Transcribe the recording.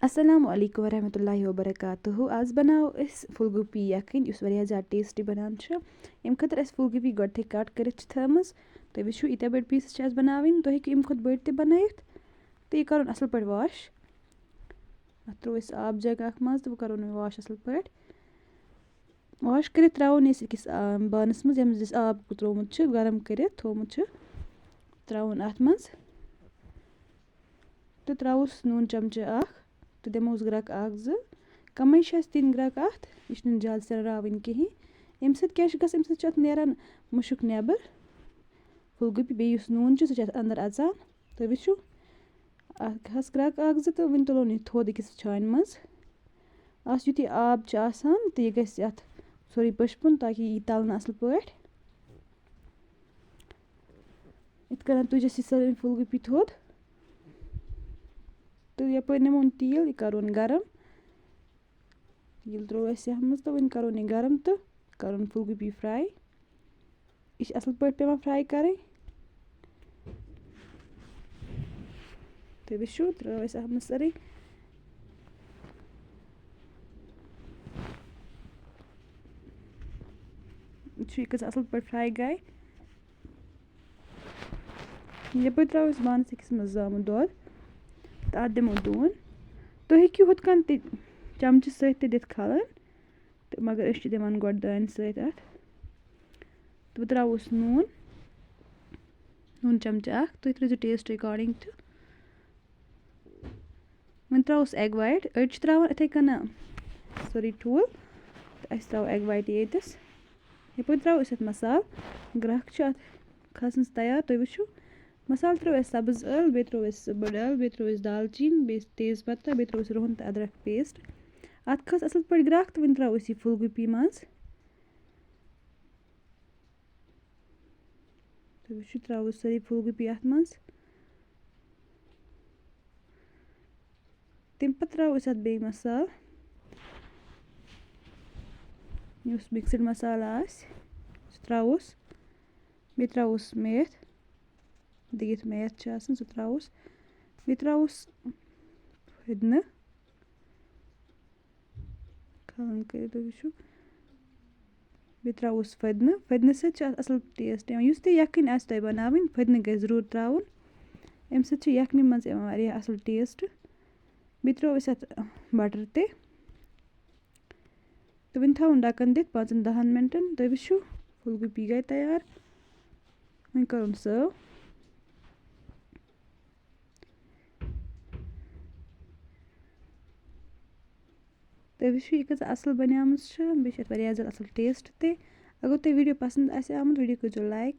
السلام علیکم ورحمۃ اللہ وبرکاتہ آز بناو أسۍ فُل گوبی یَکھٕنۍ یُس واریاہ زیادٕ ٹیسٹی بنان چھُ اَمہِ خٲطرٕ اَسہِ فُل گوبی گۄڈٕتھٕے کَٹ کٔرِتھ چھِ تھٲومٕژ تُہۍ وٕچھِو ییٖتیٛاہ بٔڑۍ پیٖسٕز چھِ اَسہِ بناوٕنۍ تُہۍ ہیٚکِو اَمہِ کھۄتہٕ بٔڑۍ تہِ بنٲیِتھ تہٕ یہِ کَرُن اَصٕل پٲٹھۍ واش اَتھ ترٛوو اَسہِ آب جَگ اَکھ منٛز تہٕ وۄنۍ کَرون یہِ واش اَصٕل پٲٹھۍ واش کٔرِتھ ترٛاوون أسۍ أکِس بانَس منٛز یَتھ منٛز أسۍ آب ترٛوومُت چھُ گرم کٔرِتھ تھوٚمُت چھُ ترٛاوُن اَتھ منٛز تہٕ ترٛاووس نوٗن چَمچہٕ اَکھ تہٕ دِمہوس گرٛٮ۪کہٕ اَکھ زٕ کَمٕے چھِ اَسہِ دِنۍ گرٛٮ۪کہٕ اَتھ یہِ چھُنہٕ زیادٕ سرٛراوٕنۍ کِہیٖنۍ اَمہِ سۭتۍ کیٛاہ چھُ گژھان اَمہِ سۭتۍ چھُ اَتھ نیران مُشُک نٮ۪بر فُل گوبی بیٚیہِ یُس نوٗن چھُ سُہ چھُ اَتھ اَنٛدر اَژان تُہۍ وٕچھِو اَتھ کھَس گرٛٮ۪کہٕ اَکھ زٕ تہٕ وٕنۍ تُلون یہِ تھوٚد أکِس چھانہِ منٛز اَتھ یُتھُے آب چھُ آسان تہٕ یہِ گژھِ اَتھ سورُے پٔشپُن تاکہِ یہِ یی تَلنہٕ اَصٕل پٲٹھۍ یِتھ کٔنۍ تُجہِ اَسہِ یہِ سٲرٕے فُل گوبی تھوٚد تہٕ یَپٲرۍ نِمون تیٖل یہِ کَرون گرم تیٖل ترٛوو اَسہِ یَتھ منٛز تہٕ وۄنۍ کَرون یہِ گرم تہٕ کَرون فُل گوبی فرٛاے یہِ چھِ اَصٕل پٲٹھۍ پٮ۪وان فرٛاے کَرٕنۍ تُہۍ وٕچھِو ترٛٲو اَسہِ اَتھ منٛز سٲرٕے وٕچھِو یہِ کۭژاہ اَصٕل پٲٹھۍ فرٛاے گٔے یَپٲرۍ ترٛاوو أسۍ بانَس أکِس منٛز زامُت دۄد تہٕ اَتھ دِمو ڈوٗن تُہۍ ہیٚکِو ہُتھ کٔنۍ تہِ چَمچہٕ سۭتۍ تہِ دِتھ کھَلَن تہٕ مگر أسۍ چھِ دِوان گۄڈٕ دانہِ سۭتۍ اَتھ تہٕ بہٕ ترٛاووس نوٗن چَمچہٕ اَکھ تُہۍ ترٛٲیزیو ٹیسٹ اٮ۪کاڈِنٛگ تہٕ وۄنۍ ترٛاووس اٮ۪گ وایٹ أڑۍ چھِ ترٛاوان یِتھَے کٔنۍ سورُے ٹھوٗل تہٕ اَسہِ ترٛاوو اٮ۪گ وایٹ ییٚتِس یَپٲرۍ ترٛاوو أسۍ اَتھ مصالہٕ گرٛٮ۪کھ چھُ اَتھ کھَسنَس تیار تُہۍ وٕچھِو مصالہٕ ترٛٲو اَسہِ سبٕز ٲلہٕ بیٚیہِ ترٛوو اَسہِ بٔڑ ٲلہٕ بیٚیہِ ترٛوو اَسہِ دالچیٖن بیٚیہِ تیز پَتہ بیٚیہِ ترٛوو اَسہِ رۄہَن تہٕ أدرَک پیسٹ اَتھ کھٔژ اَصٕل پٲٹھۍ گرٛٮ۪کھ تہٕ وۄنۍ ترٛاوو أسۍ یہِ فُل گوبی منٛز تُہۍ وٕچھِو ترٛاوو سٲری فُل گوبی اَتھ منٛز تَمہِ پَتہٕ ترٛاوو أسۍ اَتھ بیٚیہِ مصالہٕ یُس مِکسٕڈ مصالہٕ آسہِ سُہ ترٛاووس بیٚیہِ ترٛاووس میتھ دِگِتھ میتھ چھُ آسان سُہ ترٛاووس بیٚیہِ ترٛاووس پھٔدنہٕ کھَلَن کٔرِتھ تُہۍ وٕچھِو بیٚیہِ ترٛاووس فٔدنہٕ سۭتۍ چھُ اَتھ اَصٕل ٹیسٹ یِوان یُس تہِ یَکھٕنۍ آسہِ تۄہہِ بَناوٕنۍ فٔدنہٕ گژھِ ضروٗر ترٛاوُن اَمہِ سۭتۍ چھُ یَکھنہِ منٛز یِوان واریاہ اَصٕل ٹیسٹ بیٚیہِ ترٛوو اَسہِ اَتھ بَٹَر تہِ تہٕ وۄنۍ تھاوُن ڈَکَن دِتھ 5-10 مِنٹَن تُہۍ وٕچھِو فُل گوبی گٔے تیار وۄنۍ کَرُن سٔرٕو تُہۍ وٕچھِو یہِ کۭژاہ اَصٕل بَنیمٕژ چھِ بیٚیہِ چھِ اَتھ واریاہ زیادٕ اَصٕل ٹیسٹ تہِ اگر تۄہہِ ویٖڈیو پَسنٛد آسہِ آمُت ویٖڈیو کٔرۍزیو لایک